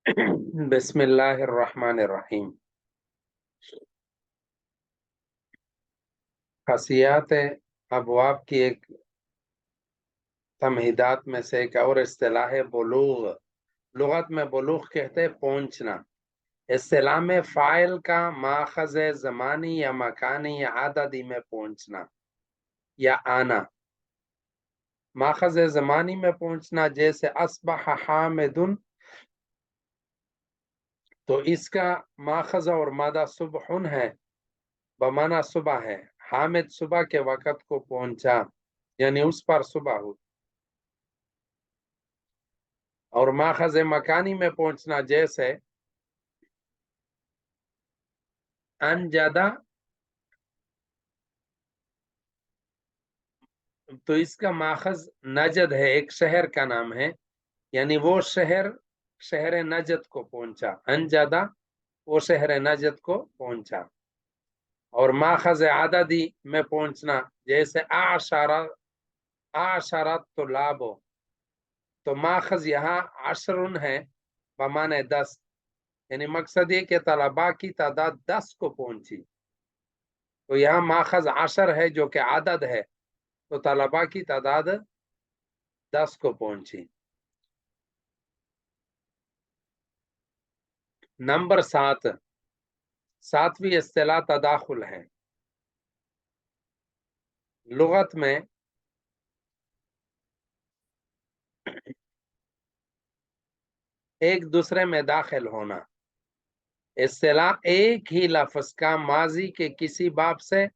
बिस्मिल्लाहिर्रहमानिर्रहीम। खसियात अबवाब की एक तमहीदात में से एक और इस्तिलाह है बुलूग। लुगत में बुलूग कहते हैं पहुंचना। इस्तिलाह में फ़ाइल का माखज़ ज़मानी या मकानी या आददी में पहुंचना या आना। माखज़ ज़मानी में पहुंचना जैसे अस्बह हामिदुन, तो इसका माखज़ और मादा सुबहुन है, बमाना सुबह है। हामिद सुबह के वक़्त को पहुंचा, यानी उस पर सुबह हुई। और माखज़ मकानी में पहुंचना जैसे अनजदा, तो इसका माखज़ नजद है, एक शहर का नाम है, यानी वो शहर शहर नजद को पहुंचा। अनजदा वो शहर नजद को पहुंचा। और माखज़ आददी में पहुंचना जैसे आशरा आशरत तुलाबो, तो माखज़ यहाँ अशरुन है, बमाने 10, यानी मकसद ये कि तलबा की तादाद 10 को पहुंची। तो यहाँ माखज़ अशर है जो कि आदद है, तो तलबा की तादाद 10 को पहुंची। नंबर 7, सातवीं इस्तिलाह तदाखुल है। लुगत में एक दूसरे में दाखिल होना। इस्तिलाह एक ही लफ्ज का माजी के किसी बाब से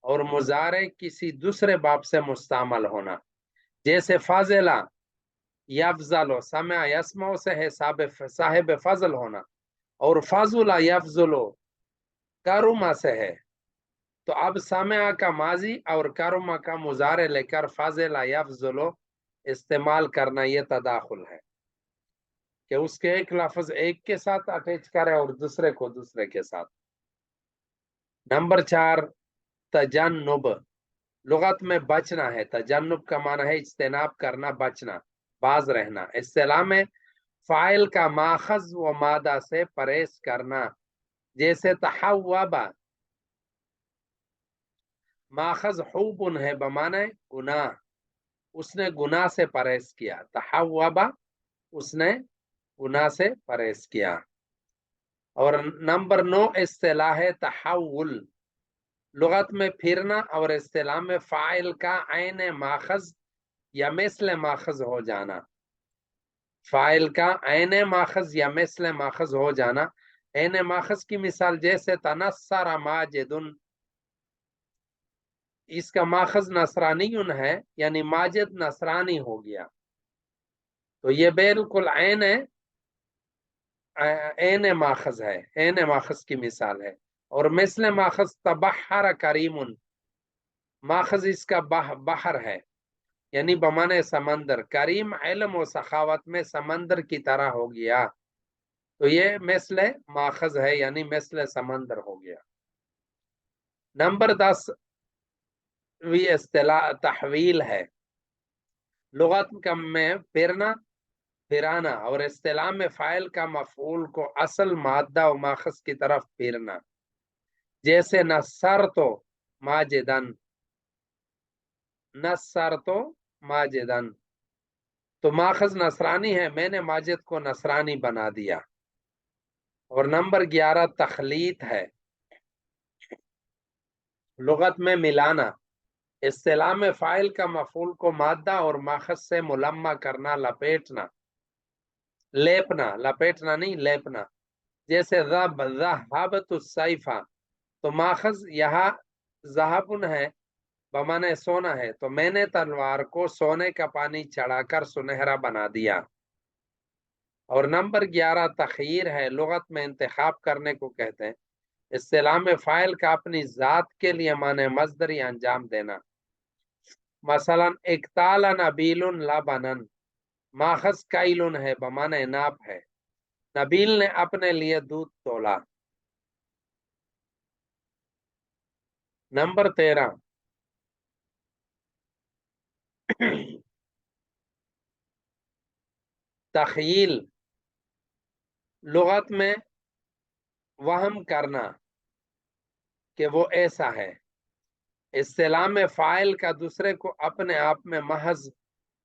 और मुजारे किसी दूसरे बाब से मुस्तामल होना। जैसे फाजिला यफजलो, समय यसमो से है साहिब फजल होना, और फाजुला यफजुलो कारुमा से है। तो अब सामया का माजी और कारुमा का मुजारे लेकर फाजिला यफजुलो इस्तेमाल करना, यह तदाखुल है कि उसके एक लफ्ज एक के साथ अटैच करे और दूसरे को दूसरे के साथ। नंबर 4, तजन्नुब। लुगत में बचना है। तजन्नुब का माना है इज्तिनाब करना, बचना, बाज रहना। इस्तिलाह में फाइल का माखज व मादा से परहेज करना। जैसे तहव्वबा, माखज हुबुन है, बमाने गुनाह, उसने गुनाह से परहेज किया। तहव्वबा, उसने गुनाह से परहेज किया। और नंबर 9 इस्तिलाह है तहव्वुल। लुगत में फिरना और इस्तिलाह में फाइल का ऐन माखज या मिस्ल माखज हो जाना। फाइल का ऐन माखज या मिस्ल माखज हो जाना। ऐन माखज की मिसाल जैसे तनस्सर माजिदुन, इसका माखज नसरानीयुन है, यानी माजिद नसरानी हो गया। तो ये बिल्कुल ऐन माखज है, ऐन माखज की मिसाल है। और मिस्ल माखज तबहर करीमुन, माखज इसका बहर है, यानी बमाने समंदर। करीम इल्म और सखावत में समंदर की तरह हो गया, तो ये मिस्ल माखज है, यानी मिस्ल समंदर हो गया। नंबर 10 वी इस्तिलाह तहवील है। लुगत में फिरना, फिराना, और इस्तिलाह में फाइल का मफूल को असल मादा और माखज की तरफ फिरना। जैसे नसर तो माजिदन, नसर तो माजिदन, तो माखज नसरानी है, मैंने माजिद को नसरानी बना दिया। और नंबर 11 तखलीत है। लुगत में मिलाना। इस्तिलाह में फाइल का मफूल को मादा और माखज से मुलम्मा करना, लपेटना, लेपना, लपेटना नहीं लेपना। जैसे ज़हबतु सैफा, तो माखज यहाँ ज़हबुन है, बमाने सोना है, तो मैंने तलवार को सोने का पानी चढ़ाकर सुनहरा बना दिया। और नंबर 11 तखयीर है। लुगत में इंतखाब करने को कहते हैं। इस्तिलाह में फाइल का अपनी जात के लिए माने मजदरी अंजाम देना। मसलन इक्ताला नबीलुन लबनन, माखज काइलुन है, बमाने नाप है, नबील ने अपने लिए दूध तोला। नंबर 13 तखयील। लुगत में वहम करना कि वो ऐसा है। इस्तिलाह में फ़ाइल का दूसरे को अपने आप में महज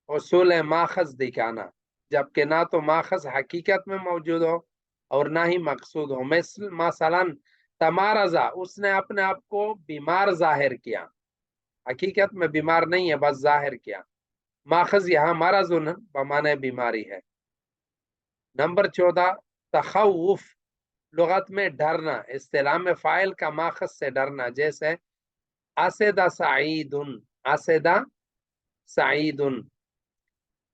उसूल माखज दिखाना, जबकि ना तो माखज हकीकत में मौजूद हो और ना ही मकसूद हो। मसलन तमारजा, उसने अपने आप को बीमार जाहिर किया, हकीकत में बीमार नहीं है, बस जाहिर किया। माखज यहाँ मरजुन बमाने बीमारी है। नंबर 14 तखव्वुफ, लुगत में डरना, इस्तिलाह में फ़ाइल का माखज से डरना, जैसे असेदा सईदुन, असेदा सईदुन,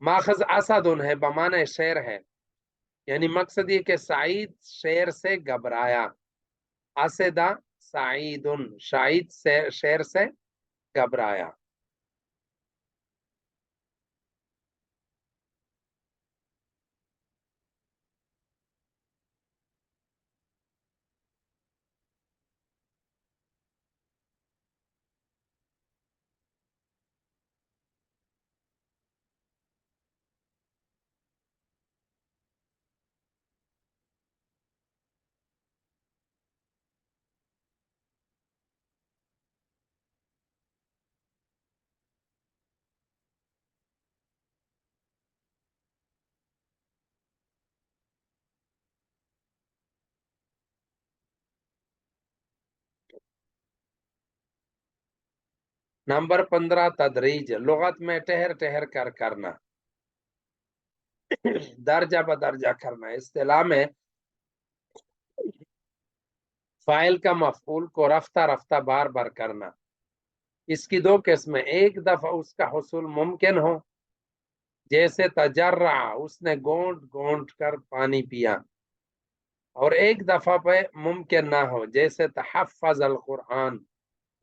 माखज असदुन है, बमाने शेर है, यानी मकसद ये कि सईद शेर से घबराया। असेदा सईदुन, शाहिद से शेर से घबराया। नंबर 15 तदरीज, लुगत में ठहर ठहर कर करना, दर्जा बदर्जा करना। इस्तिलाह में फाइल का मफूल को रफ्ता रफ्ता बार बार करना। इसकी दो किस्में, एक दफा उसका हुसूल मुमकिन हो, जैसे तजर्रा, उसने गोंट गोंट कर पानी पिया, और एक दफा पे मुमकिन ना हो, जैसे तहफ़्फ़ज़ अल कुरान,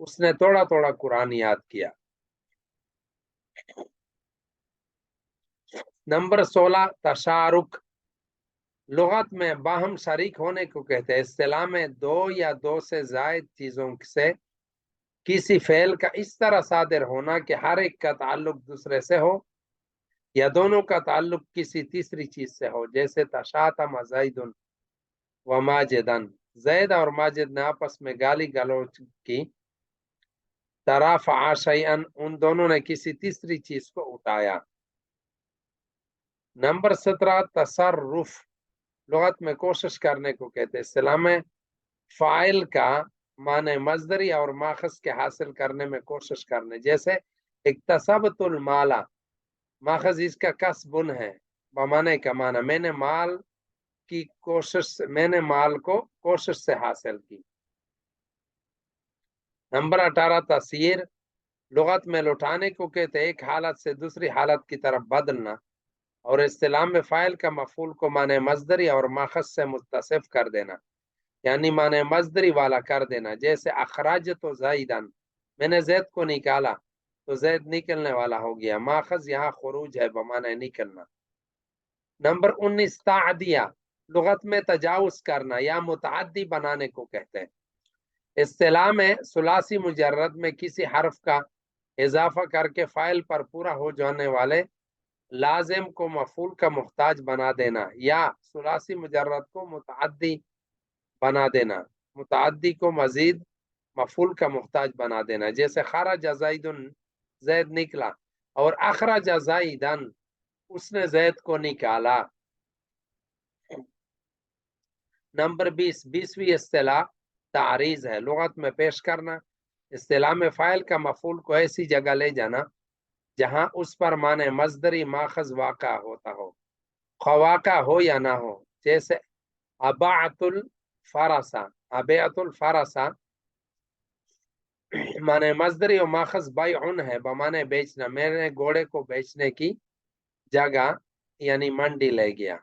उसने थोड़ा थोड़ा कुरान याद किया। नंबर 16 तशारुक, लुगत में बाहम शरीक होने को कहते हैं। इस्तिलाह में दो या दो से जायद चीजों से किसी फेल का इस तरह सादिर होना कि हर एक का ताल्लुक दूसरे से हो, या दोनों का ताल्लुक किसी तीसरी चीज से हो, जैसे तशातम ज़ैदुन व माजिदन, जैद और माजिद ने आपस में गाली गलौज की। तराफ़अ शैअन, उन दोनों ने किसी तीसरी चीज को उठाया। नंबर 17 तसर्रुफ, लुगत में कोशिश करने को कहते हैं। इस्तिलाह में फाइल का माने मजदरी और माखस के हासिल करने में कोशिश करने, जैसे इक्तसबतुल माला, माखज इसका कसबुन है, बमाने का माना मैंने माल की कोशिश, मैंने माल को कोशिश से हासिल की। नंबर 18 तसीर, लुगत में लौटाने को कहते हैं एक हालत से दूसरी हालत की तरफ बदलना, और इस्तिलाह में फाइल का मफूल को माने मजदरी और माखस से मुत्तसिफ कर देना, यानी माने मजदरी वाला कर देना, जैसे अखराज तो जैदन, मैंने जैद को निकाला तो जैद निकलने वाला हो गया। माखज यहाँ खुरूज है, बमाने निकलना। नंबर 19 तादिया, लुगत में तजावुज करना या मुतअद्दी बनाने को कहते हैं। इस्तिलाह में सुलासी मुजर्रद में किसी हर्फ का इजाफा करके फाइल पर पूरा हो जाने वाले लाजिम को मफूल का मुख्ताज बना देना, या सुलासी मुजर्रद को मुतअद्दी बना देना, मुतअद्दी को मजीद मफूल का मुख्ताज बना देना, जैसे खरज ज़ैदुन, जैद निकला, और अखरज ज़ैदन, उसने जैद को निकाला। नंबर 20 20वीं इस्तिलाह तारीज है, लुगत में पेश करना। इस्तिलाह में फाइल का मफूल को ऐसी जगह ले जाना जहां उस पर माने मजदरी माखज वाक़ा होता हो, खवाका हो या ना हो, जैसे अबाअतुल फरसा, अबेअतुल फरसा माने मजदरी और माखज बैउन है, बमाने बेचना, मैंने घोड़े को बेचने की जगह यानी मंडी ले गया।